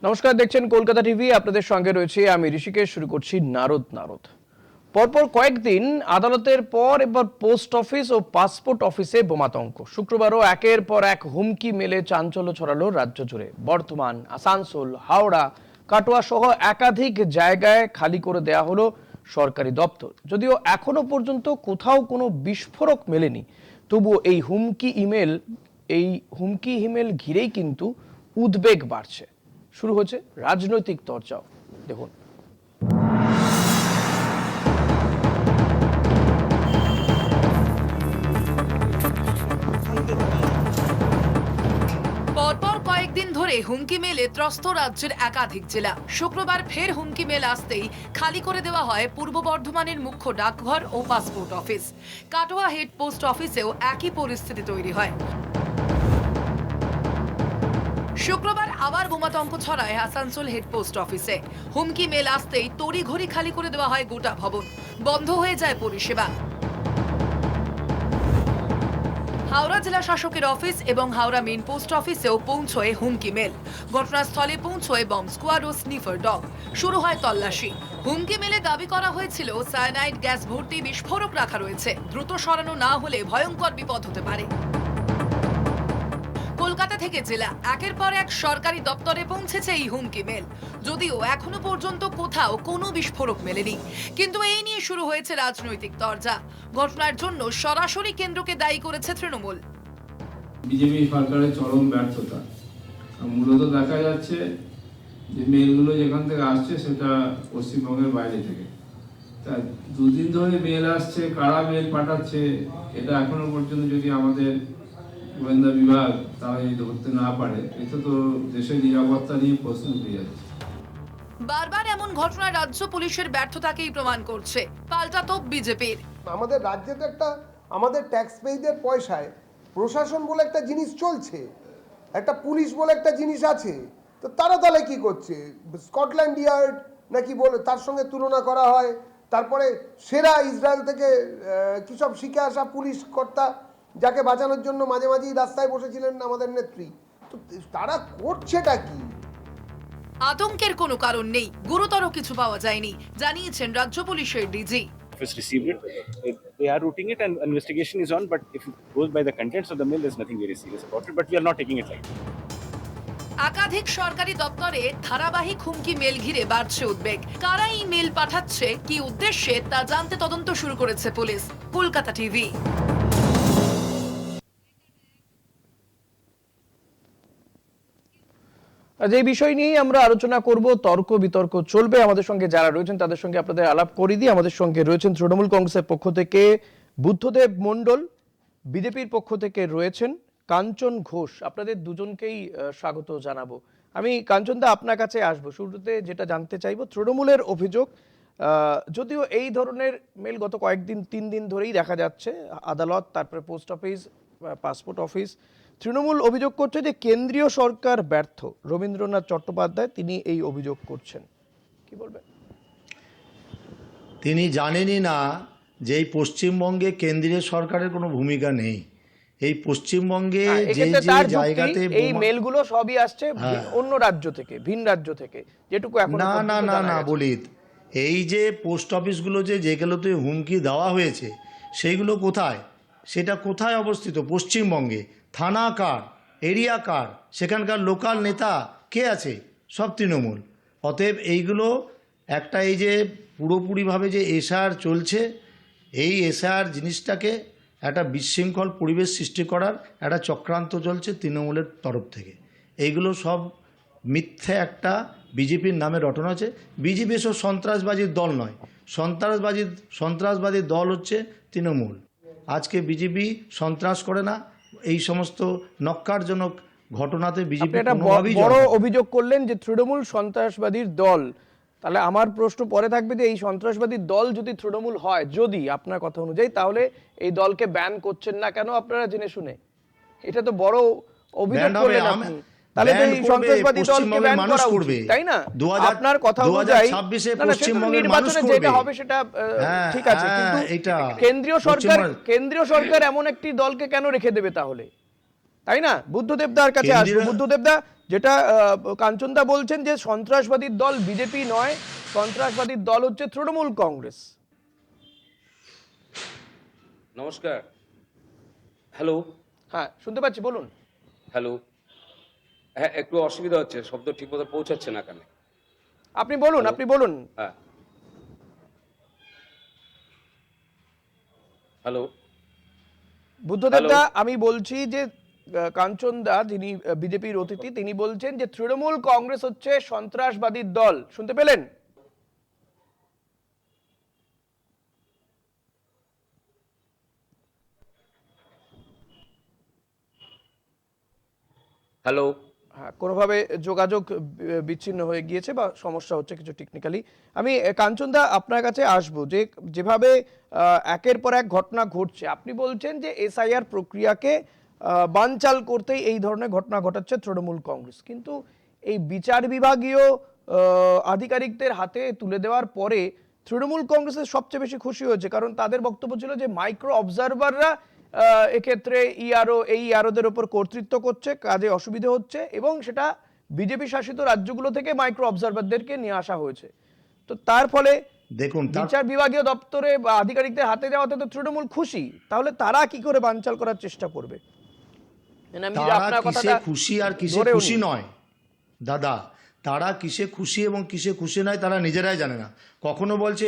নমস্কার, দেখছেন কলকাতা টিভি। আপনাদের সঙ্গে রয়েছে আমি ঋষিকেশ। শুরু করছি নারদ। পরপর কয়েকদিন আদালতের পর এবার পোস্ট অফিস ও পাসপোর্ট অফিসে বোমাতঙ্ক। শুক্রবারও একের পর এক হুমকি মেলে চাঞ্চল্য ছড়ালো রাজ্য জুড়ে। বর্ধমান, আসানসোল, হাওড়া, কাটোয়া সহ একাধিক জায়গায় খালি করে দেয়া হলো সরকারি দপ্তর। যদিও এখনো পর্যন্ত কোথাও কোনো বিস্ফোরক মেলেনি, তবুও এই হুমকি ইমেল ঘিরেই কিন্তু উদ্বেগ বাড়ছে। শুরু হচ্ছে রাজনৈতিক চর্চাও। দেখুন, পরপর কয়েকদিন ধরে হুমকি মেলে ত্রস্ত রাজ্যের একাধিক জেলা। শুক্রবার ফের হুমকি মেল আসতেই খালি করে দেওয়া হয় পূর্ব বর্ধমানের মুখ্য ডাকঘর ও passport office. Katwa head post অফিসেও একই পরিস্থিতি তৈরি হয়। শুক্রবার আবার বোমাতঙ্ক ছড়ায় আসানসোল হেড পোস্ট অফিসে। হুমকি মেল আসতেই তড়িঘড়ি খালি করে দেওয়া হয় গোটা ভবন, বন্ধ হয়ে যায় পরিষেবা। হাওড়া জেলা শাসকের অফিস এবং হাওড়া মেন পোস্ট অফিসেও পৌঁছয় হুমকি মেল। ঘটনাস্থলে পৌঁছয় বম্ব স্কোয়াড ও স্নিফার ডগ। শুরু হয় তল্লাশি। হুমকি মেলে দাবি করা হয়েছিল সায়ানাইড গ্যাস ভর্তি বিস্ফোরক রাখা রয়েছে, দ্রুত সরানো না হলে ভয়ঙ্কর বিপদ হতে পারে। কলকাতা থেকে জেলা একের পর এক সরকারি দপ্তরে পৌঁছেছে এই হুমকি মেল। যদিও এখনো পর্যন্ত কোথাও কোনো বিস্ফোরক মেলেনি, কিন্তু এই নিয়ে শুরু হয়েছে রাজনৈতিক তরজা। ঘটনার জন্য সরাসরি কেন্দ্রকে দায়ী করেছে তৃণমূল। বিজেপি সরকারের চরম ব্যর্থতা। মূলত দেখা যাচ্ছে যে মেলগুলো যেখান থেকে আসছে সেটা পশ্চিমবঙ্গের বাইরে থেকে। তা দুদিন ধরে মেল আসছে, কারা মেল পাঠাচ্ছে এটা এখনো পর্যন্ত যদি আমাদের গোয়েন্দা বিভাগ তারা যদি ধরতে না পারে, এটা তো দেশের নিরাপত্তা নিয়ে প্রশ্ন উঠে যাচ্ছে। বারবার এমন ঘটনা রাজ্য পুলিশের ব্যর্থতাকেই প্রমাণ করছে। পাল্টা তোপ বিজেপির। আমাদের রাজ্যে তো একটা আমাদের ট্যাক্স পেইদের পয়সায় প্রশাসন বলে একটা জিনিস চলছে, একটা পুলিশ বলে একটা জিনিস আছে। তো তারা তাহলে কি করছে? স্কটল্যান্ড ইয়ার্ড নাকি বলে তার সঙ্গে তুলনা করা হয়। তারপরে সেরা ইসরায়েল থেকে কিসব শিখে আসা পুলিশ কর্তা, যাকে বাঁচানোর জন্য মাঝে মাঝেই রাস্তায় বসেছিলেন আমাদের নেত্রী। তো তারা করছেটা কি? আতঙ্কের কোনো কারণ নেই, গুরুতর কিছু পাওয়া যায়নি, জানিয়েছেন রাজ্য পুলিশের DG. Office received it. They are routing it and investigation is on, but if it goes by the contents of the mail, there's nothing very serious about it, but we are not taking it lightly. একাধিক সরকারি দপ্তরে ধারাবাহিক হুমকি mail ঘিরে বাড়ছে উদ্বেগ। কারা এই মেল পাঠাচ্ছে, কি উদ্দেশ্যে, তা জানতে তদন্ত শুরু করেছে পুলিশ। কলকাতা টিভি। আজ এই বিষয় নিয়েই আমরা আলোচনা করব। তর্ক বিতর্ক চলবে। আমাদের সঙ্গে যারা রয়েছেন তাদের সঙ্গে আপনাদের আলাপ করে দিই। আমাদের সঙ্গে রয়েছেন তৃণমূল কংগ্রেসের পক্ষ থেকে বুদ্ধদেব মণ্ডল, বিজেপির পক্ষ থেকে রয়েছেন কাঞ্চন ঘোষ। আপনাদের দুজনকেই স্বাগত জানাবো। আমি কাঞ্চনদা আপনার কাছে আসবো। শুরুতে যেটা জানতে চাইবো, তৃণমূলের অভিযোগ, যদিও এই ধরনের মেল গত কয়েকদিন 3 দিন ধরেই দেখা যাচ্ছে, আদালত, তারপরে post office, passport office. Trinamool অভিযোগ করছে যে কেন্দ্রীয় সরকার ব্যর্থ। রবীন্দ্রনাথ চট্টোপাধ্যায় তিনি এই অভিযোগ করছেন, কি বলবেন? তিনি জানেনই না যে এই পশ্চিমবঙ্গে কেন্দ্রীয় সরকারের কোনো ভূমিকা নেই। এই পশ্চিমবঙ্গে যে জায়গাতে এই মেলগুলো সবই আসছে অন্য রাজ্য থেকে, ভিন রাজ্য থেকে, যেটুকু এখন না না না না বলিত, এই যে পোস্ট অফিসগুলো যেগুলোতে হুমকি দেওয়া হয়েছে সেইগুলো কোথায়, সেটা কোথায় অবস্থিত? পশ্চিমবঙ্গে। থানা কার, এরিয়া কার, সেখানকার লোকাল নেতা কে আছে? সব তৃণমূল। অতএব এইগুলো একটা, এই যে পুরোপুরিভাবে যে এসআর চলছে, এই এসআর জিনিসটাকে একটা বিশৃঙ্খল পরিবেশ সৃষ্টি করার একটা চক্রান্ত চলছে তৃণমূলের তরফ থেকে। এইগুলো সব মিথ্যে একটা বিজেপির নামে রটনা আছে। বিজেপি সব সন্ত্রাসবাদীর দল নয়, সন্ত্রাসবাদীর দল হচ্ছে তৃণমূল। আজকে বিজেপি সন্ত্রাস করে না। এই সমস্ত নক্কারজনক ঘটনাতে বিজেপি বড় অভিযোগ করলেন যে তৃণমূল সন্ত্রাসবাদীর দল। তাহলে আমার প্রশ্ন পরে থাকবে যে এই সন্ত্রাসবাদী দল যদি তৃণমূল হয়, যদি আপনার কথা অনুযায়ী, তাহলে এই দলকে ব্যান করছেন না কেন আপনারা জেনে শুনে? এটা তো বড় অভিযোগ করলেন আপনি। তাহলে তো এই সন্ত্রাসবাদী দলকে ব্যান করা উচিত, তাই না? আপনার কথা অনুযায়ী নির্বাচনে যেটা হবে সেটা ঠিক আছে, কিন্তু কেন্দ্রীয় সরকার এমন একটি দলকে কেন রেখে দেবে তাহলে, তাই না? বুদ্ধদেবদার কাছে আসবো। বুদ্ধদেবদা, যেটা কাঞ্চনদা বলছেন যে সন্ত্রাসবাদীর দল বিজেপি নয়, সন্ত্রাসবাদীর দল হচ্ছে তৃণমূল কংগ্রেস। নমস্কার। হ্যালো। হ্যাঁ, শুনতে পাচ্ছি, বলুন। হ্যালো। হ্যাঁ, একটু অসুবিধা হচ্ছে, শব্দ ঠিকমতো পৌঁছাচ্ছে না কানে। আপনি বলুন, Hello? আপনি বলুন। হ্যাঁ। হ্যালো। বুদ্ধদেবদা, Hello? আমি বলছি যে কাঞ্চনদা, যিনি বিজেপির অতিথি, তিনি বলছেন যে তৃণমূল কংগ্রেস হচ্ছে সন্ত্রাসবাদীর দল। শুনতে পেলেন? হ্যালো। হ্যাঁ, কোনোভাবে যোগাযোগ বিচ্ছিন্ন হয়ে গিয়েছে বা সমস্যা হচ্ছে কিছু টেকনিক্যালি। আমি কাঞ্চনদা আপনার কাছে আসবো, যে যেভাবে একের পর এক ঘটনা ঘটছে, আপনি বলছেন যে এসআইআর প্রক্রিয়াকে বানচাল করতেই এই ধরনের ঘটনা ঘটাচ্ছে তৃণমূল কংগ্রেস, কিন্তু এই বিচার বিভাগীয় আধিকারিকদের হাতে তুলে দেওয়ার পরে তৃণমূল কংগ্রেসের সবচেয়ে বেশি খুশি হয়েছে, কারণ তাদের বক্তব্য ছিল যে মাইক্রো অবজারভাররা এক্ষেত্রে এই ইআরওদের ওপর কর্তৃত্ব করছে, কাজে অসুবিধে হচ্ছে, এবং সেটা বিজেপি শাসিত রাজ্যগুলো থেকে মাইক্রো অবজারভারদেরকে নিয়ে আসা হয়েছে। তো তার ফলে দেখুন, বিচার বিভাগীয় দপ্তরে বা আধিকারিকদের হাতে যাওয়াতে তো তৃণমূল খুশি, তাহলে তারা কি করে বানচাল করার চেষ্টা করবে? আমি যদি তারা আপনার কিসে কথাটা খুশি আর কিসে ধরেও খুশি নিই। নয় দাদা, তারা কিসে খুশি এবং কিসে খুশি নয় তারা নিজেরাই জানে না। কখনো বলছে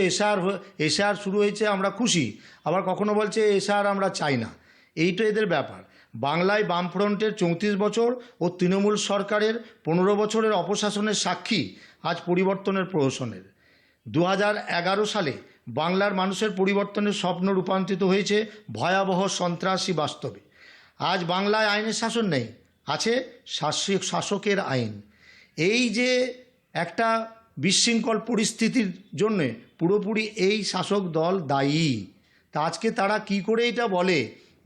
এসআর শুরু হয়েছে আমরা খুশি, আবার কখনো বলছে এসআর আমরা চাই না। এইটা এদের ব্যাপার। বাংলায় বামফ্রন্টের 34 বছর ও তৃণমূল সরকারের 15 বছরের অপশাসনের সাক্ষী আজ পরিবর্তনের প্রহসনের। 2011 সালে বাংলার মানুষের পরিবর্তনের স্বপ্ন রূপান্তরিত হয়েছে ভয়াবহ সন্ত্রাসী বাস্তবে। আজ বাংলায় আইনের শাসন নেই, আছে শাসকের আইন। এই যে একটা বিশৃঙ্খল পরিস্থিতির জন্যে পুরোপুরি এই শাসক দল দায়ী। তা আজকে তারা কি করে এটা বলে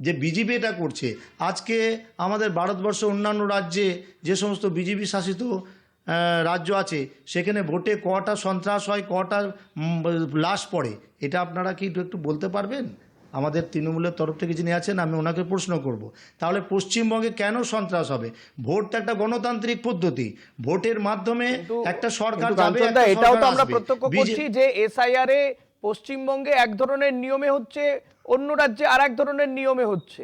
যে বিজেপি এটা করছে? আজকে আমাদের ভারতবর্ষ অন্যান্য রাজ্যে যে সমস্ত বিজেপি শাসিত রাজ্য আছে, সেখানে ভোটে কটা সন্ত্রাস হয়, কটা লাশ পড়ে, এটা আপনারা কি একটু বলতে পারবেন? আমাদের তৃণমূলের তরফ থেকে যিনি আছেন, আমি ওনাকে প্রশ্ন করব, তাহলে পশ্চিমবঙ্গে কেন সন্ত্রাস হবে? ভোটটা একটা গণতান্ত্রিক পদ্ধতি, ভোটের মাধ্যমে একটা সরকার যাবে, একটা এটাও তো সরকার আমরা আসবে। প্রত্যক্ষ করছি যে এসআইআর এ পশ্চিমবঙ্গে এক ধরনের নিয়মে হচ্ছে, অন্য রাজ্যে আর এক ধরনের নিয়মে হচ্ছে।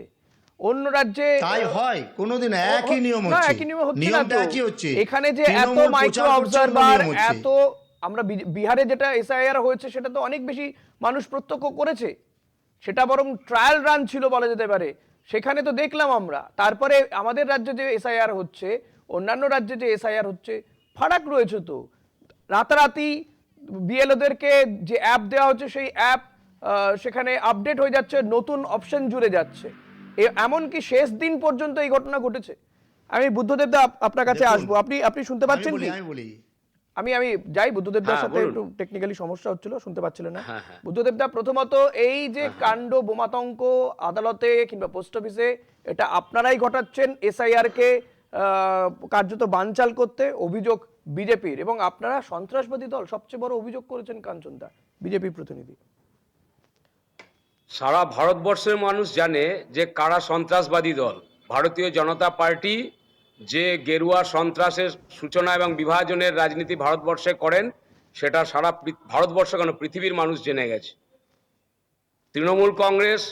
অন্য রাজ্যে তাই হয় কোনোদিন একই নিয়ম না, হচ্ছে, একই নিয়মে হচ্ছে না নিয়মটা তো। একই হচ্ছে। এখানে যে এত তৃণমূল মাইক্রো প্রচার করছে, অন্য অবজারভার, নিয়ম হচ্ছে। এত আমরা বিহারে যেটা এসআইআর হয়েছে সেটা তো অনেক বেশি মানুষ প্রত্যক্ষ করেছে, সেটা বরং ট্রায়াল রান ছিল বলা যেতে পারে, সেখানে তো দেখলাম আমরা। তারপরে আমাদের রাজ্যে যে এসআইআর হচ্ছে, অন্যান্য রাজ্যে যে এসআইআর হচ্ছে, ফারাক রয়েছে তো। রাতারাতি বিএলওদেরকে যে অ্যাপ দেওয়া হচ্ছে, সেই অ্যাপ সেখানে আপডেট হয়ে যাচ্ছে, নতুন অপশন জুড়ে যাচ্ছে। এমনকি শেষ দিন পর্যন্ত এই ঘটনা ঘটেছে। আমি বুদ্ধদেবদা আপনার কাছে দেখুন, আসবো, আপনি শুনতে পাচ্ছেন কি? আমি বলি আমি যাই, বুদ্ধদেবদার হ্যাঁ, সাথে বলুন। একটু টেকনিক্যালি সমস্যা হচ্ছিল, শুনতে পাচ্ছিলেন না। হ্যাঁ, হ্যাঁ। বুদ্ধদেবদা, প্রথমত এই যে কাণ্ড, বোমাতঙ্ক আদালতে কিংবা পোস্ট অফিসে, এটা আপনারাই ঘটাচ্ছেন এসআইআর কে কার্যত বানচাল করতে, অভিযোগ বিজেপির, এবং আপনারা সন্ত্রাসবাদী দল সবচেয়ে বড় অভিযোগ করেছেন কাঞ্চনদা, বিজেপি প্রতিনিধি। সারা ভারতবর্ষের মানুষ জানে যে কারা সন্ত্রাসবাদী দল। ভারতীয় জনতা পার্টি যে গেরুয়া সন্ত্রাসের সূচনা এবং বিভাজনের রাজনীতি ভারতবর্ষে করেন, সেটা সারা ভারতবর্ষ কেন পৃথিবীর মানুষ জেনে গেছে। তৃণমূল কংগ্রেস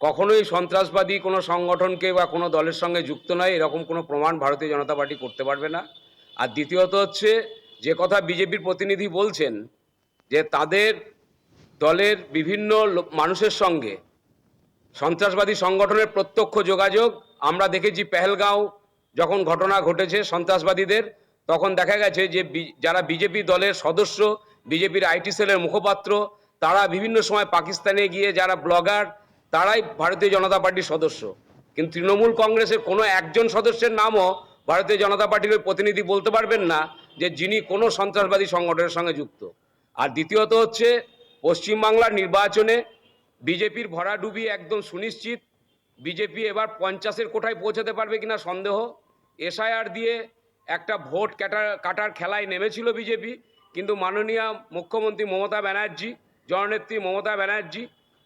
কখনোই সন্ত্রাসবাদী কোনো সংগঠনকে বা কোনো দলের সঙ্গে যুক্ত নয়, এরকম কোনো প্রমাণ ভারতীয় জনতা পার্টি করতে পারবে না। আর দ্বিতীয়ত হচ্ছে, যে কথা বিজেপির প্রতিনিধি বলছেন যে তাদের দলের বিভিন্ন মানুষের সঙ্গে সন্ত্রাসবাদী সংগঠনের প্রত্যক্ষ যোগাযোগ, আমরা দেখেছি পেহেলগাঁও যখন ঘটনা ঘটেছে সন্ত্রাসবাদীদের, তখন দেখা গেছে যে যারা বিজেপি দলের সদস্য, বিজেপির আইটি সেলের মুখপাত্র, তারা বিভিন্ন সময় পাকিস্তানে গিয়ে যারা ব্লগার, তারাই ভারতীয় জনতা পার্টির সদস্য। কিন্তু তৃণমূল কংগ্রেসের কোনো একজন সদস্যের নামও ভারতীয় জনতা পার্টির ওই প্রতিনিধি বলতে পারবেন না যে যিনি কোনো সন্ত্রাসবাদী সংগঠনের সঙ্গে যুক্ত। আর দ্বিতীয়ত হচ্ছে, পশ্চিমবাংলার নির্বাচনে বিজেপির ভরাডুবি একদম সুনিশ্চিত। বিজেপি এবার 50-এর কোঠায় পৌঁছাতে পারবে কিনা সন্দেহ। এসআইআর দিয়ে একটা ভোট কাটার খেলায় নেমেছিল বিজেপি, কিন্তু মাননীয় মুখ্যমন্ত্রী মমতা ব্যানার্জি, জননেত্রী মমতা ব্যানার্জি,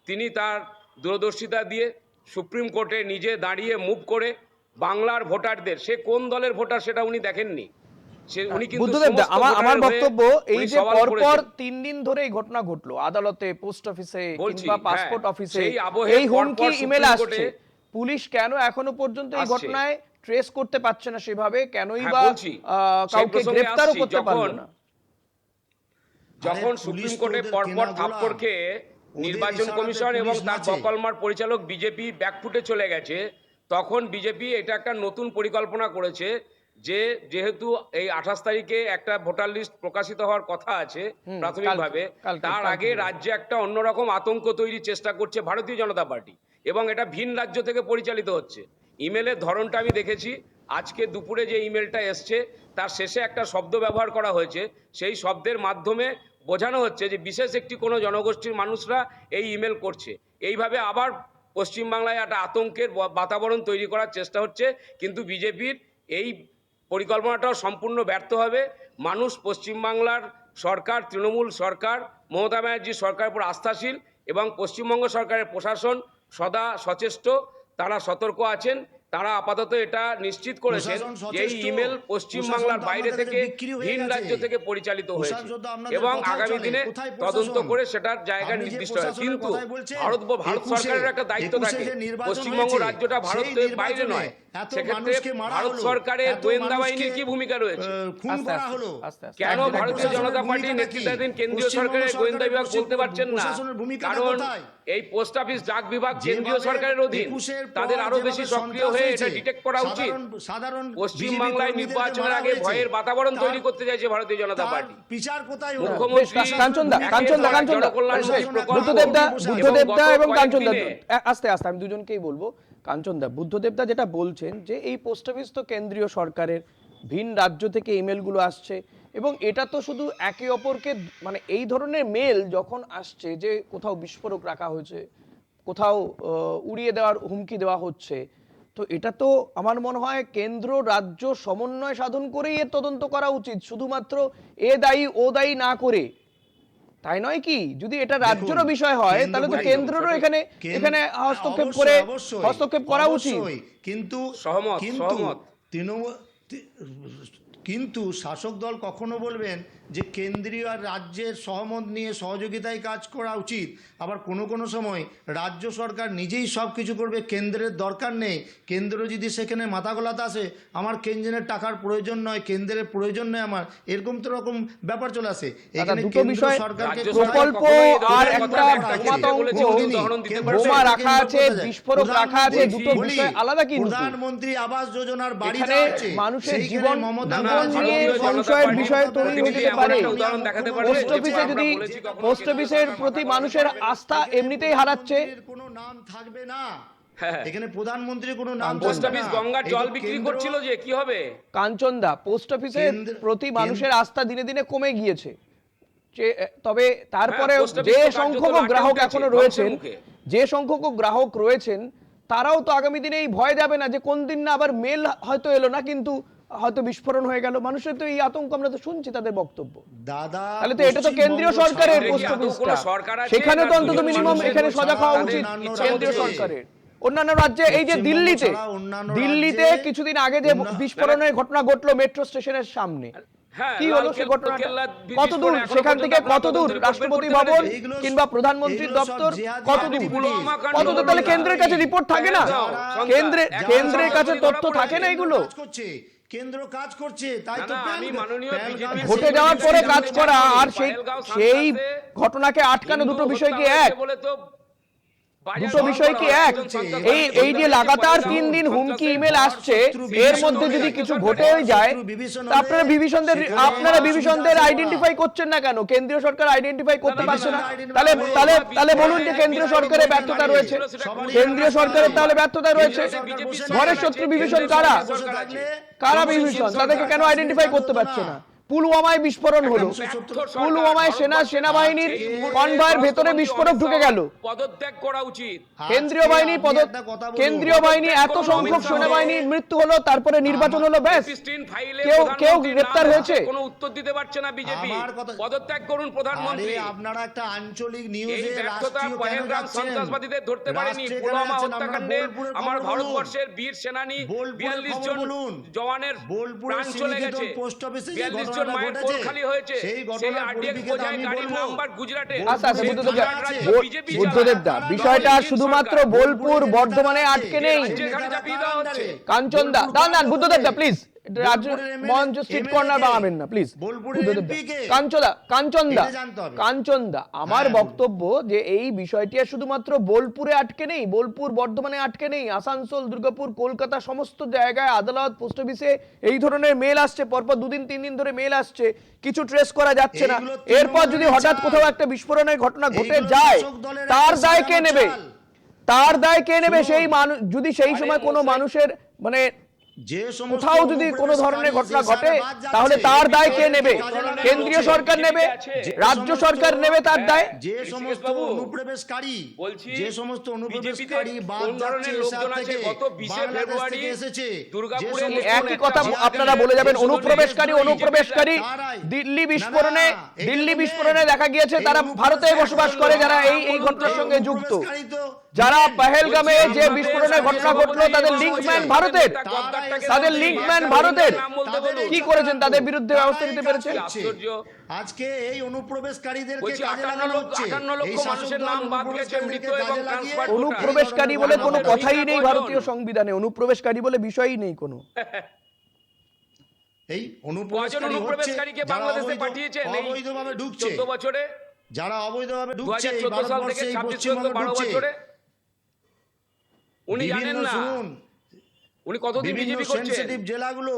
তিনি তার দূরদর্শিতা দিয়ে সুপ্রিম কোর্টে নিজে দাঁড়িয়ে মুভ করে বাংলার ভোটারদের, সে কোন দলের ভোটার সেটা উনি দেখেননি। উনি কিন্তু বুদ্ধদেব দা, সমস্ত আমার ভোটারের হয়ে বক্তব্য এই উনি যে সওয়াল পরপর করেছেন। 3 দিন ধরে এই ঘটনা ঘটলো, আদালতে, পোস্ট অফিসে বলছি, কিংবা হ্যাঁ, পাসপোর্ট অফিসে সেই আবহে এই হুমকি পরপর ইমেল সুপ্রিম আসছে, কোর্টে পুলিশ কেন এখনো পর্যন্ত এই আসছে। ঘটনায় ট্রেস করতে পারছে না সেভাবে, কেনই হ্যাঁ, বা বলছি, সেই কাউকে প্রসঙ্গে গ্রেফতারও আসছি। করতে পারলো না? যখন আরে সুপ্রিম পুলিশ তো কোর্টে ওদের পরপর কেনা থাপ্পড় গোলাম। খেয়ে ওদের নির্বাচন ইশারাতে কমিশন এবং পুলিশ তার নাচে। বকলমার পরিচালক বিজেপি ব্যাকফুটে চলে গেছে, তখন বিজেপি এটা একটা নতুন পরিকল্পনা করেছে যে যেহেতু এই 28 তারিখে একটা ভোটার লিস্ট প্রকাশিত হওয়ার কথা আছে প্রাথমিকভাবে, তার আগে রাজ্যে একটা অন্যরকম আতঙ্ক তৈরির চেষ্টা করছে ভারতীয় জনতা পার্টি, এবং এটা ভিন রাজ্য থেকে পরিচালিত হচ্ছে। ইমেলের ধরনটা আমি দেখেছি, আজকে দুপুরে যে ইমেলটা এসছে তার শেষে একটা শব্দ ব্যবহার করা হয়েছে, সেই শব্দের মাধ্যমে বোঝানো হচ্ছে যে বিশেষ একটি কোনো জনগোষ্ঠীর মানুষরা এই ইমেল করছে। এইভাবে আবার পশ্চিমবাংলায় একটা আতঙ্কের বাতাবরণ তৈরি করার চেষ্টা হচ্ছে, কিন্তু বিজেপির এই পরিকল্পনাটাও সম্পূর্ণ ব্যর্থ হবে। মানুষ পশ্চিমবাংলার সরকার, তৃণমূল সরকার, মমতা ব্যানার্জির সরকারের উপর আস্থাশীল, এবং পশ্চিমবঙ্গ সরকারের প্রশাসন সদা সচেষ্ট, তারা সতর্ক আছেন। তারা আপাতত এটা নিশ্চিত করেছেন প্রশাসন যে এই সচেষ্ট। ইমেল পশ্চিমবাংলার প্রশাসন তো বাইরে আমাদের থেকে কাছে বিক্রি হয়ে ভিন গেছে। রাজ্য থেকে পরিচালিত হয়েছে, প্রশাসন তো আপনাদের এবং কথায় আগামী চলে। দিনে কোথায় তদন্ত প্রশাসন? করে সেটার জায়গা আপনি যে নির্দিষ্ট হয়। প্রশাসনের কিন্তু কথাই বলছেন, ভারত সরকারের একটা দায়িত্ব 21 থাকে, যে নির্বাচন পশ্চিমবঙ্গ হয়েছে, রাজ্যটা সেই ভারতের বাইরে নির্বাচনে নয়, এত সেক্ষেত্রে মানুষকে মারা ভারত হলো, সরকারের এত গোয়েন্দা মানুষকে, বাহিনীর কি ভূমিকা রয়েছে? খুন আস্তে করা আস্তে, হলো। আস্তে আস্তে। কেন একদম, ভারতীয় একদম। জনতা পার্টি ভূমিকাটা কি? নেতৃত্বাধীন কেন্দ্রীয় পশ্চিমবঙ্গ সরকারের গোয়েন্দা বিভাগ সরকারের বলতে পারছেন না? প্রশাসনের ভূমিকাটা কারণ কোথায়? এই পোস্ট অফিস ডাক বিভাগ কেন্দ্রীয় যেভাবে সরকারের অধীন, 21-এর পর তাদের আরো বেশি যেভাবে সক্রিয় হয়ে সন্ত্রাস এটা হয়েছে, ডিটেক্ট করা উচিত। সাধারণ পশ্চিমবাংলায় বিজেপি নির্বাচনের কর্মীদেরকে আগে মারা ভয়ের হয়েছে। বাতাবরণ তৈরি তার- করতে চাইছে ভারতীয় জনতা তার পার্টি। বিচার কোথায় হলো? মুখ্যমন্ত্রী বেশ, কাঞ্চনদা, একের কাঞ্চনদা, পর এক কাঞ্চনদা, জনকল্যাণমূলক বেশ, প্রকল্প বুদ্ধদেবদা, এবং বুদ্ধদেবদা গত এবং কাঞ্চনদা, কয়েকদিনে আস্তে আস্তে আমি দুজনকেই বলবো। কাঞ্চনদা, বুদ্ধদেবদা যেটা বলছেন যে এই পোস্ট অফিস তো কেন্দ্রীয় সরকারের, ভিন রাজ্য থেকে ইমেলগুলো আসছে, এবং এটা তো শুধু একে অপরকে, মানে এই ধরনের মেল যখন আসছে যে কোথাও বিস্ফোরক রাখা হয়েছে, কোথাও উড়িয়ে দেওয়ার হুমকি দেওয়া হচ্ছে, তো এটা তো আমার মনে হয় কেন্দ্র রাজ্য সমন্বয় সাধন করেই এর তদন্ত করা উচিত, শুধুমাত্র এ দায়ী ও দায়ী না করে, তাই নয় কি? যদি এটা রাজ্যেরও বিষয় হয় তাহলে তো কেন্দ্রেরও এখানে হস্তক্ষেপ অবশ্যই, করে অবশ্যই, হস্তক্ষেপ করা উচিত। অবশ্যই। কিন্তু সহমত, কিন্তু সহমত। তৃণমূল কিন্তু শাসক দল কখনো বলবেন যে কেন্দ্রীয় আর রাজ্যের সহমত নিয়ে সহযোগিতায় কাজ করা উচিত, আবার কোনো সময় রাজ্য সরকার নিজেই সব কিছু করবে, কেন্দ্রের দরকার নেই, কেন্দ্র যদি সেখানে মাথা গলাতে আসে, আমার কেন্দ্রের টাকার প্রয়োজন নয়, কেন্দ্রের প্রয়োজন নয় আমার, এরকম তো রকম ব্যাপার চলে আসে। এখানে দুটো কেন্দ্র বিষয়, সরকারকে রাজ্য প্রকল্প সরকার আর কখনোই এই একটা ধরনের বোমাতঙ্ক, বলেছে, উদাহরণ দিতে পারবে? বোমা রাখা আছে, বিস্ফোরক রাখা আছে, দুটো বিষয় আলাদা কিন্তু। প্রধানমন্ত্রী আবাস যোজনার বাড়ি এখানে দেওয়া হচ্ছে, মানুষের সেইখানে জীবন মমতা জীবন ব্যানার্জি নিয়ে ভারতীয় জনতা সংশয়ের পার্টির বিষয় তৈরি প্রতিনিধি হতে এমন পারে। একটা উদাহরণ দেখাতে পারবে পোস্ট যে অফিসে আমরা যদি বলেছি কখনো পোস্ট কেন্দ্রীয় অফিসের সরকার প্রতি মাথা মানুষের গলাতে আস্থা এমনিতেই হারাচ্ছে। কোনো নাম থাকবে না, হ্যাঁ। এখানে প্রধানমন্ত্রীর কোনো নাম পোস্ট থাকবে অফিস না। গঙ্গার এই জল যে বিক্রি কেন্দ্র- করছিল যে কি হবে? কাঞ্চনদা, পোস্ট অফিসের প্রতি মানুষের আস্থা দিনে দিনে কমে গিয়েছে, তবে তারপরে পোস্ট অফিস যে তো কার্যত সংখ্যক লাটে গ্রাহক উঠেছে, এখনো ধ্বংসের রয়েছেন, মুখে। যে সংখ্যক গ্রাহক রয়েছেন তারাও তো আগামী দিনে এই ভয় যাবে না যে কোন দিন না আবার মেল হয়তো এলো না কিন্তু হয়তো বিস্ফোরণ হয়ে গেল। মানুষের তো এই আতঙ্ক, আমরা তো শুনছি তাদের বক্তব্য। দাদা, তাহলে তো এটা তো কেন্দ্রীয় সরকারের পোস্ট অফিসটা, সেখানে তো অন্তত মিনিমাম এখানে সজাগ হওয়া উচিত কেন্দ্রীয় সরকারের। অন্যান্য রাজ্যে, এই যে দিল্লিতে কিছুদিন আগে যে বিস্ফোরণের ঘটনা ঘটলো মেট্রো স্টেশনের সামনে, হ্যাঁ, কি হলো সে ঘটনাটা? কত দূর সেখান থেকে, কত দূর রাষ্ট্রপতি ভবন কিংবা প্রধানমন্ত্রীর দপ্তর, কত দূর? তাহলে কেন্দ্রের কাছে রিপোর্ট থাকে না? কেন্দ্রের কাছে তথ্য থাকে না এগুলো? কেন্দ্র কাজ করছে, তাই তো আমি মাননীয় বিজেপি ঘটে যাওয়ার পরে কাজ করা আর সেই ঘটনাকে আটকানো দুটো বিষয় কি এক? দুটো বিষয় কি এক? এই যে লাগাতার 3 দিন হুমকি ইমেল আসছে, এর মধ্যে যদি কিছু ঘটে যায়, আপনারা বিভীষণদের আইডেন্টিফাই করছেন না কেন? কেন্দ্রীয় সরকার আইডেন্টিফাই করতে পারছে না, তাহলে বলুন যে কেন্দ্রীয় সরকারের ব্যর্থতা রয়েছে। কেন্দ্রীয় সরকারের তাহলে ব্যর্থতা রয়েছে। ঘরের শত্রু বিভীষণ কারা? কারা বিভীষণ? তাদেরকে কেন আইডেন্টিফাই করতে পারছে না? পুলওয়ামায় বিস্ফোরণ হলো, পুলওয়ামায় সেনাবাহিনীর কনভয়ের ভেতরে বিস্ফোরক ঢুকে গেল, পদত্যাগ করা উচিত। কেন্দ্রীয় বাহিনী কেন্দ্রীয় বাহিনী এত সংখ্যক সেনাবাহিনীর মৃত্যু হলো, তারপরে নির্বাচন হলো, ব্যাস কেউ গ্রেপ্তার হয়েছে? কোনো উত্তর দিতে পারছে না বিজেপি। আমার কথা- পদত্যাগ করুন প্রধানমন্ত্রী। আরে আপনারা একটা আঞ্চলিক এই নিউজে ব্যর্থতা রাষ্ট্রীয় কেন পহেলগাম যাচ্ছেন? সন্ত্রাসবাদীদের ধরতে পারেনি। রাষ্ট্রীয় কেন পুলওয়ামা যাচ্ছেন? আপনারা হত্যাকাণ্ডে বোলপুরের আমার খবর বলুন। ভারতবর্ষের বীর সেনানী বোলপুরের 42 খবর জন বলুন। জওয়ানের বোলপুরের প্রাণ চলে সিন্ডিকেট গেছে, পোস্ট অফিসে যে 42 জন ঘটনাটা মায়ের ঘটেছে, কোল খালি হয়েছে। সেই সেই ঘটনার আরডিএক্স পরিপ্রেক্ষিতে বোঝাই আমি গাড়ির বলবো, নাম্বার গুজরাটে। আচ্ছা আচ্ছা, সেই বুদ্ধদেব গুজরাট রাজ্য বিজেপি বুদ্ধদেব দা, চালায়। বিষয়টা দক্ষিণ শুধুমাত্র সরকার। বোলপুর বর্ধমানে আটকে নেই। রাজ্যের ঘাড়ে চাপিয়ে দেওয়া হচ্ছে। কাঞ্চন দা, দাঁড়ান বুদ্ধদেব দা প্লিজ, রাজ্য বোলপুরের MLA মঞ্চ স্ট্রিট কর্নার বানাবেন না প্লিজ। বোলপুরের বুদ্ধদেব দা, MP কে? কাঞ্চন দা, এটা জানতে হবে। কাঞ্চন দা, আমার হ্যাঁ, বক্তব্য যে এই বিষয়টি আর শুধুমাত্র বোলপুরে আটকে নেই, বোলপুর বর্ধমানে আটকে নেই, আসানসোল, দুর্গাপুর, কলকাতা সমস্ত জায়গায় আদালত, পোস্ট অফিসে এই ধরনের মেল আসছে, পরপর 2-3 দিন ধরে মেল আসছে, কিছু ট্রেস করা যাচ্ছে না। এইগুলো এরপর যদি তৃণমূলের হঠাৎ চাল। কোথাও একটা বিস্ফোরণের ঘটনা ঘটে এইগুলো যায়, শাসক দলের তার একটা দায় কে সাজানো নেবে? চাল। তার দায় কে নেবে? শুনুন। সেই মানুষ যদি সেই সময় কোনো মশাই- মানুষের মানে যে সমস্ত কোথাও যদি কোনো ধরনের অনুপ্রবেশকারী ঘটনা যে ঘটে, সারা রাত যাচ্ছে, তাহলে তার দায় কে বিজেপি নেবে? কাজে লাগানো কেন্দ্রীয় হচ্ছে। সরকার নেবে, রাজ্য সরকার নেবে তার দায়? যে সমস্ত বাবু, অনুপ্রবেশকারী বলছি, যে সমস্ত অনুপ্রবেশকারী বিজেপিতে বাদ কোন ধরনের যাচ্ছে লোকজন এসআর আছে? থেকে, গত 20 বাংলাদেশ ফেব্রুয়ারি থেকে এসেছে, দুর্গাপুরে যে সমস্ত একই কথা আপনারা বলে যাবেন, অনুপ্রবেশকারী দিল্লি বিস্ফোরণে, দেখা গিয়েছে তারা ভারতে বসবাস করে, যারা এই ঘটনার সঙ্গে যুক্ত, যারা পহেলগামে যে বিস্ফোরণের ঘটনা ঘটলো তাদের লিঙ্কম্যান ভারতের, তাদের লিঙ্কম্যান ভারতের, কি করেছেন? তাদের বিরুদ্ধে ব্যবস্থা নিতে পেরেছেন? আশ্চর্য। আজকে এই অনুপ্রবেশকারীদেরকে বলছি, কাজে 58 লাগানো লক্ষ হচ্ছে, 58 লক্ষ এই শাসক মানুষের দল নাম বাদ গেছে, মৃত অনুপ্রবেশকারীদেরকে এবং কাজে লাগিয়ে ট্রান্সফার অনুপ্রবেশকারী বলে কোনো আমাদের কথাই নেই কজন? ভারতীয় সংবিধানে, অনুপ্রবেশকারী বলে বিষয়ই নেই কোনো। এই কজন অনুপ্রবেশকারী হচ্ছে অনুপ্রবেশকারীকে যারা বাংলাদেশে পাঠিয়েছেন এই অবৈধভাবে ঢুকছে, 14 বছরে, যারা অবৈধভাবে ঢুকছে এই 2014 সাল থেকে ভারতবর্ষে, এই 26 পশ্চিমবঙ্গে 12 ঢুকছে, বছরে উনি জানেন বিভিন্ন না শুনুন, উনি কতদিন বিভিন্ন বিজেপি করছেন। সেনসিটিভ জেলাগুলো,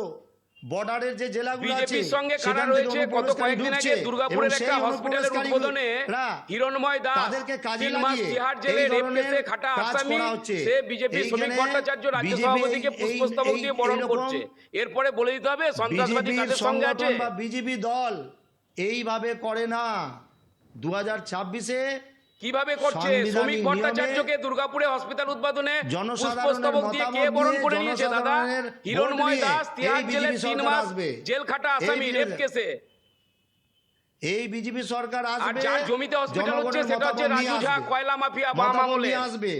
বর্ডারের যে জেলাগুলো আছে, বিজেপির সঙ্গে কারা সেখান থেকে রয়েছে? গত অনুপ্রবেশকারী কয়েকদিন আগে ঢুকছে, দুর্গাপুরের এবং একটা সেই হসপিটালের উদ্বোধনে অনুপ্রবেশকারীরা হিরণময় দাস তাদেরকে কাজে 3 মাস লাগিয়ে তিহাড় জেলে এই রেপ ধরনের কেসে খাটা কাজ আসামি, করা হচ্ছে। সে বিজেপি শ্রমিক এইখানে ভট্টাচার্য রাজ্য BJP সভাপতিকে এই- পুষ্পস্তবক দিয়ে বরণ এইরকম করছে। এরপরে বলে দিতে হবে সন্ত্রাসবাদী বিজেপির কাদের সঙ্গে আছে। সংগঠন বা বিজেপি দল এইভাবে করে না। 2026-এ কিভাবে করছে? সাংবিধানিক শ্রমিক নিয়মে ভট্টাচার্যকে দুর্গাপুরে হসপিটাল উদ্বোধনে জনসাধারণের পুষ্পস্তবক দিয়ে কে মতামত বরণ নিয়ে, করে নিয়েছে দাদা? জনসাধারণের হিরণময় ভোট নিয়ে দাস তিহাড় এই জেলে BJP 3 সরকার মাস আসবে। জেল খাটা আসামি এই রেপ BJP কেসে। এই বিজেপি সরকার আর আসবে, যার জমিতে হসপিটাল হচ্ছে জনগণের সেটা হচ্ছে মতামত নিয়ে রাজু ঝা, আসবে। কয়লা মাফিয়া বাম মতামত আমলে। নিয়ে আসবে।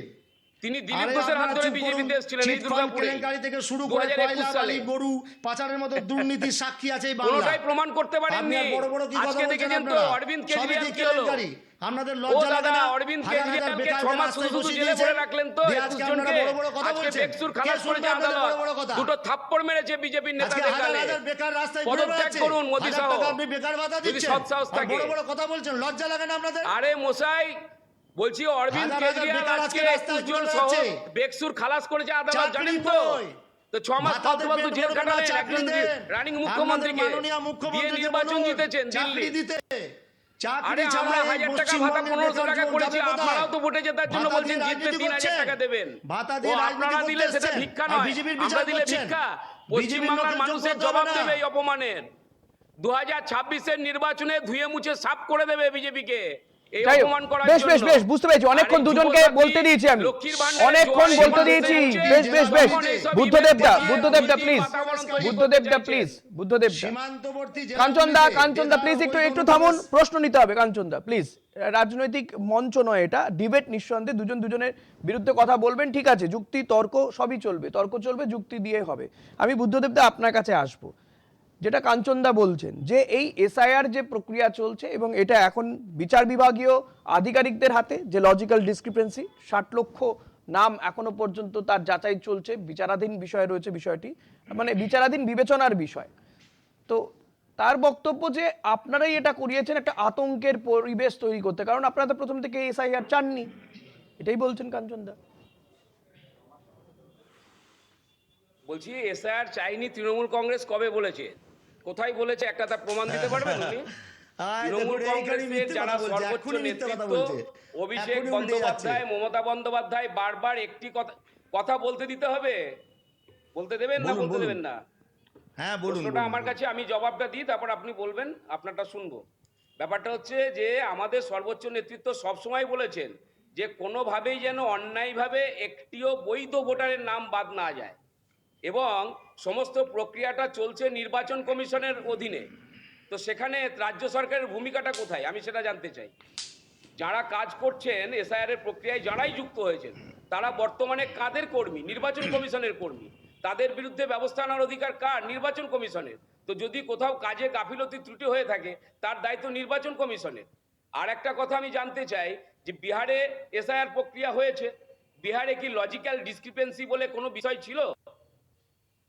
তিনি দিলীপ আরে ঘোষের হাত আপনারা ধরে চুপ বিজেপিতে করুন। এসেছিলেন এই চিটফান্ড দুর্গাপুরে কেলেঙ্কারি থেকে শুরু করে 2021 কয়লা, সালে। বালি, গরু পাচারের মতো দুর্নীতির সাক্ষী আছে এই বাংলা। কোনোটাই প্রমাণ করতে আপনি পারেননি। আর বড় বড় কি কথা আজকে বলছেন দেখেছেন তো আপনারা? অরবিন্দ সবই কেজরিওয়াল কি কি হলো? কেলেঙ্কারি? আপনাদের ও লজ্জা লাগে দাদা, না? অরবিন্দ হাজার হাজার কেজরিওয়ালকে বেকারদের 6 মাস রাস্তায় শুধু বসিয়ে জেলে দিয়েছেন। ভরে রাখলেন তো দিয়ে 21 আজকে আপনারা জনকে। বড় বড় কথা আজকে বলছেন। বেকসুর কে খালাস শুনবে করেছে আপনাদের আদালত। বড় বড় কথা? দুটো থাপ্পড় মেরেছে বিজেপির আজকে নেতাদের হাজার গালে। হাজার বেকার রাস্তায় ঘুরে পদত্যাগ বেড়াচ্ছে। করুন মোদি 1000 সাহ। টাকা আপনি বেকার ভাতা যদি দিচ্ছেন। সৎ সাহস আর থাকে। বড় বড় কথা বলছেন, লজ্জা লাগে না আপনাদের? আরে মশাই, বলছি অরবিন্দ হাজার হাজার কেজরিওয়াল বেকার আজকে আজকে রাস্তায় 21 জন ঘুরে সহ বেড়াচ্ছে। বেকসুর খালাস করেছে আদালত, চাকরি জানেন তো? কই? তো 6 মাস ভাতাদের ফালতু পেট জেল ভরবে না, কাটালেন চাকরি একজন দেন। রানিং আপনাদের মুখ্যমন্ত্রীকে মাননীয় দিয়ে মুখ্যমন্ত্রীকে নির্বাচন বলুন, জিতেছেন চাকরি দিল্লি। দিতে। চাকরি আরে ছাড়া আমরা এই 1000 টাকা ভাতা পশ্চিমবঙ্গের 1500 টাকা বেকার করেছি, যাবে কোথায়? আপনারাও তো ভোটে জেতার জন্য ভাতা বলছেন দিয়ে জিততে রাজনীতি 3000 করছেন। টাকা দেবেন। ভাতা ও দিয়ে রাজনীতি আপনারা করতে দিলে সেটা এসছেন। ভিক্ষা আর নয়, বিজেপির আমরা বিচার দিলে করছেন। ভিক্ষা। বিজেপির পশ্চিমবাংলার লোকের মানুষের যোগ্যতা জবাব হবে না। দেবে এই অপমানের। 2026-এর নির্বাচনে ধুয়ে মুছে সাফ করে দেবে বিজেপিকে এই যাই হোক, অপমান করার বেশ বেশ জন্য। বেশ বুঝতে পেরেছি, অনেকক্ষণ আর এই দুজনকে যুবশক্তি, বলতে দিয়েছি আমি, লক্ষ্মীর ভান্ডারে অনেকক্ষণ জোয়ারে বলতে বাঁধতে দিয়েছি। হচ্ছে। বেশ বেশ বেশ, তখন এইসব বুদ্ধদেব দা, ইমেল বুদ্ধদেব দা দিয়ে প্লিজ, বাতাবরণ তৈরি বুদ্ধদেব দা করতে প্লিজ, চাইছে। বুদ্ধদেব দা, সীমান্তবর্তী কাঞ্চন দা, জেলাগুলিতে কাঞ্চন দা প্লিজ একটু একটু থামুন, প্রশ্ন নিতে হবে কাঞ্চন দা প্লিজ। রাজনৈতিক মঞ্চ নয় এটা, ডিবেট নিঃসন্দেহে, দুজন দুজনের বিরুদ্ধে কথা বলবেন, ঠিক আছে, যুক্তি তর্ক সবই চলবে, তর্ক চলবে, যুক্তি দিয়ে হবে। আমি বুদ্ধদেব দা আপনার কাছে আসবো। যেটা কাঞ্চন দা বলছেন যে এই এসআইআর যে প্রক্রিয়া চলছে এবং এটা এখন বিচার বিভাগীয় আধিকারিকদের হাতে, যে লজিক্যাল ডিসক্রিপেন্সি, 60 লক্ষ নাম এখনো পর্যন্ত তার যাচাই চলছে, বিচারাধীন বিষয় রয়েছে, বিষয়টি মানে বিচারাধীন বিবেচনার বিষয়। তো তার বক্তব্য যে আপনারাই এটা করিয়েছেন একটা আতঙ্কের পরিবেশ তৈরি করতে, কারণ আপনারা তো প্রথম থেকে এসআইআর চাননি, এটাই বলছেন কাঞ্চন দা। বলছি এসআইআর চাইনি তৃণমূল কংগ্রেস কবে বলেছে? কোথায় বলেছে? একটা তার প্রমাণ দিতে পারবেন উনি? তৃণমূল কংগ্রেসের যারা সর্বোচ্চ নেতৃত্ব, অভিষেক বন্দ্যোপাধ্যায়, মমতা বন্দ্যোপাধ্যায় বারবার একটি কথা বলতে দিতে হবে, বলতে দেবেন না, বলতে দেবেন না? হ্যাঁ, বলুন, প্রশ্নটা বলুন, আমার বলুন। কাছে, আমি জবাবটা দিই, তারপর আপনি বলবেন, আপনারটা শুনবো। ব্যাপারটা হচ্ছে যে আমাদের সর্বোচ্চ নেতৃত্ব সবসময় বলেছেন যে কোনোভাবেই যেন অন্যায়ভাবে একটিও বৈধ ভোটারের নাম বাদ না যায়, এবং সমস্ত প্রক্রিয়াটা চলছে নির্বাচন কমিশনের অধীনে। তো সেখানে রাজ্য সরকারের ভূমিকাটা কোথায়, আমি সেটা জানতে চাই। যারা কাজ করছেন এসআইআর এর প্রক্রিয়ায়, যারাই যুক্ত হয়েছেন, তারা বর্তমানে কাদের কর্মী? নির্বাচন কমিশনের কর্মী। তাদের বিরুদ্ধে ব্যবস্থা নেওয়ার অধিকার কার? নির্বাচন কমিশনের। তো যদি কোথাও কাজে গাফিলতি ত্রুটি হয়ে থাকে, তার দায়িত্ব নির্বাচন কমিশনের। আর একটা কথা আমি জানতে চাই যে বিহারে এসআইআর প্রক্রিয়া হয়েছে, বিহারে কি লজিক্যাল ডিসক্রিপেন্সি বলে কোনো বিষয় ছিল?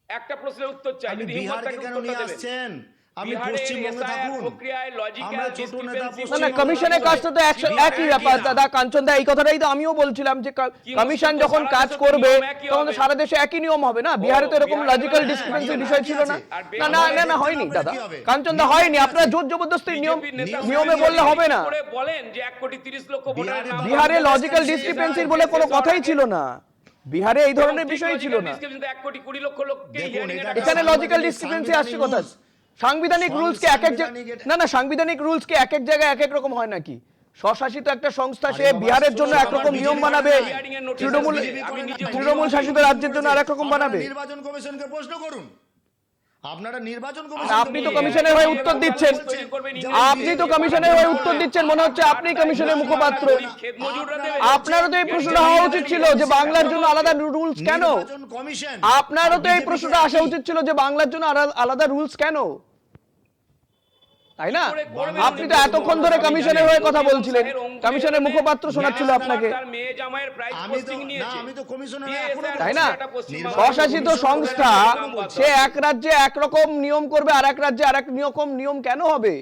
একটা প্রশ্নের উত্তর চাই, আপনি যদি হিম্মত বিহারকে থাকে কেন উত্তরটা নিয়ে দেবেন। আসছেন? আপনি বিহারের পশ্চিমবঙ্গে SIR থাকুন। প্রক্রিয়ায় লজিক্যাল আমরা ছোট নেতা ডিসক্রিপেন্সি না না, পশ্চিমবঙ্গে কমিশনের কাজটা তো একই ব্যাপার দাদা কাঞ্চন দা, এই কথাটাই তো আমিও বলছিলাম যে কমিশন মস্ত যখন সারা কাজ দেশে তো করবে নিয়ম একই তখন তো হবে। সারা দেশে একই নিয়ম হবে না? বিহারে তো এরকম বিহারে লজিক্যাল হ্যাঁ, ডিসক্রিপেন্সির বিহারে বিষয় একই ছিল না। আছে। আর না না না না, বিহারে হয়নি দেখতে দাদা, হবে কি হবে? কাঞ্চন দা নিয়ম হয়নি। একই আপনারা আছে। জোর জবরদস্তি নিয়ম বিজেপির নেতা নিয়মে বললে হবে না। করে বলেন যে 1,30,00,000 ভোটারের নাম বিহারে বাংলাদেশ লজিক্যাল কাছে ডিসক্রিপেন্সির এসআইআর বলে কোনো শেষ হওয়ার কথাই আগে- ছিল না। বিহারে এই ধরনের বিষয় ছিল না। 1,20,00,000 লোককে দেখুন, hearing এ এটা ডাকা এখানে হলো। লজিক্যাল ডিসক্রিপেন্সি আসছে কোথায়? সাংবিধানিক রুলস কি এক এক না না, সাংবিধানিক রুলস কি এক এক জায়গায় এক এক রকম হয় নাকি? স্বশাসিত একটা সংস্থা, সে আরে বাবা, বিহারের জন্য শুনুন, একরকম আমার নিয়ম বিজেপি বানাবে, করে না। hearing এর notice তৃণমূল আসবে। আমি নিজে তৃণমূল শাসিত রাজ্যের জন্য আর এক রকম বানাবে। নির্বাচন কমিশনকে প্রশ্ন করুন। আপনারা নির্বাচন আপনি তো কমিশনের হয়ে উত্তর দিচ্ছেন, আপনি তো কমিশনের হয়ে উত্তর দিচ্ছেন, মনে হচ্ছে আপনি কমিশনের মুখপাত্র। আপনারও তো এই প্রশ্নটা হওয়া উচিত ছিল যে বাংলার জন্য আলাদা রুলস কেন? নির্বাচন কমিশন আপনারও তো এই প্রশ্নটা আসা উচিত ছিল যে বাংলার জন্য আলাদা রুলস কেন, তাই না? আপনি তো এতক্ষণ ধরে কমিশনের হয়ে কথা বলছিলেন, কমিশনের মুখপাত্র শোনাচ্ছিল আপনাকে, তার মেয়ে জামাইয়ের প্রাইজ আমি তো পোস্টিং না, নিয়েছে। আমি তো কমিশনের দিয়ে এখনো SIR তাই না? নির্বাচন স্বশাসিত কমিশন সংস্থা, বলছে। সে এক রাজ্যে একরকম নিয়ম করবে আর এক রাজ্যে আরেক নিয়ম কেন হবে?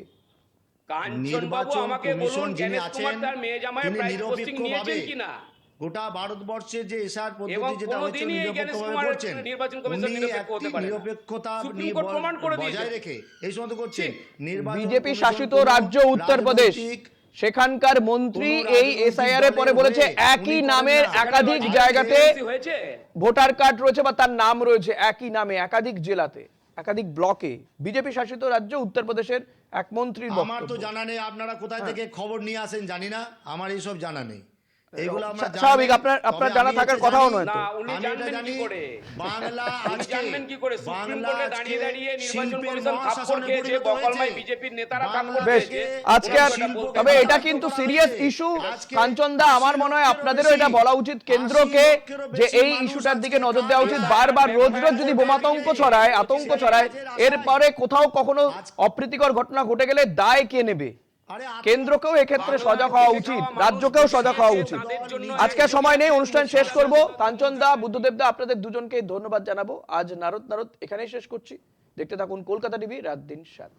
কাঞ্চন বাবু নির্বাচন আমাকে কমিশন বলুন, যিনি জ্ঞানেশ কুমার আছেন তার মেয়ে জামাইয়ের তিনি প্রাইজ পোস্টিং নিরপেক্ষভাবে নিয়েছেন কিনা? গোটা ভারতবর্ষে যে এসআর এবং পদ্ধতি যেটা হচ্ছে কোনোদিনই এই জ্ঞানেশ নিরপেক্ষভাবে কুমারের করছেন, নির্বাচন কমিশন উনি নিরপেক্ষ হতে একটি পারে না। নিরপেক্ষতা সুপ্রিম কোর্ট প্রমাণ করে বজায় দিয়েছে। রেখে এই সমস্ত করছেন। নির্বাচন বিজেপি কমিশন শাসিত কোনো রাজ্য উত্তরপ্রদেশ, রাজনৈতিক সেখানকার মন্ত্রী কোনো এই রাজনৈতিক এসআইআর এর পরে দলের বলেছে হয়ে একই উনি নামের করেন না। একাধিক সেখানে জায়গাতে লজিক্যাল হয়েছে। ভোটার কার্ড রয়েছে বা তার নাম রয়েছে একই নামে একাধিক জেলাতে, একাধিক ব্লকে। বিজেপি শাসিত রাজ্য উত্তরপ্রদেশের এক মন্ত্রীর আমার তো বক্তব্য। জানা নেই, আপনারা কোথায় থেকে খবর নিয়ে আসেন জানি না, আমার এইসব জানা নেই। এগুলো আমরা স্বাভাবিক, জানি। আপনার তবে জানা আমি থাকার এটা কথাও জানি, নয় তো। না, উনি আমি এটা জানবেন জানি, কি করে? বাংলা উনি আজকে জানবেন কি করে? সুপ্রিম বাংলা কোর্টে আজকে দাঁড়িয়ে দাঁড়িয়ে নির্বাচন শিল্পের কমিশন থাপ্পড় মহাশাসনে খেয়েছে, পরিণত বকলমায় হয়েছে। বিজেপির নেতারা বাংলা থাপ্পড় বেশ, খেয়েছে। আজকে আর শিল্পকে তবে এটা বাধ্য কিন্তু করা সিরিয়াস হয়েছে। ইস্যু। আজকে কাঞ্চন দা, আমার মনে হয় 80 আপনাদেরও এটা বেশি, বলা উচিত কেন্দ্রকে 80 লক্ষেরও যে বেশি এই মানুষ ইস্যুটার দিকে আজকে নজর দেওয়া উচিত। কাজ বারবার রোজ করে, রোজ যদি বোমাতঙ্ক ছড়ায়, আতঙ্ক ছড়ায়, এরপরে কোথাও কখনো অপ্রীতিকর ঘটনা ঘটে গেলে দায় কে নেবে? আরে কেন্দ্রকেও এক্ষেত্রে সজাগ হওয়া উচিত, রাজ্যকেও সজাগ হওয়া উচিত। আজকে সময় নেই, অনুষ্ঠান শেষ করব। কাঞ্চন দা, বুদ্ধদেব দা, আপনাদের দুজনকে ধন্যবাদ জানাবো। আজ নারদ এখানেই শেষ করছি। দেখতে থাকুন কলকাতা টিভি, রাত দিন 7।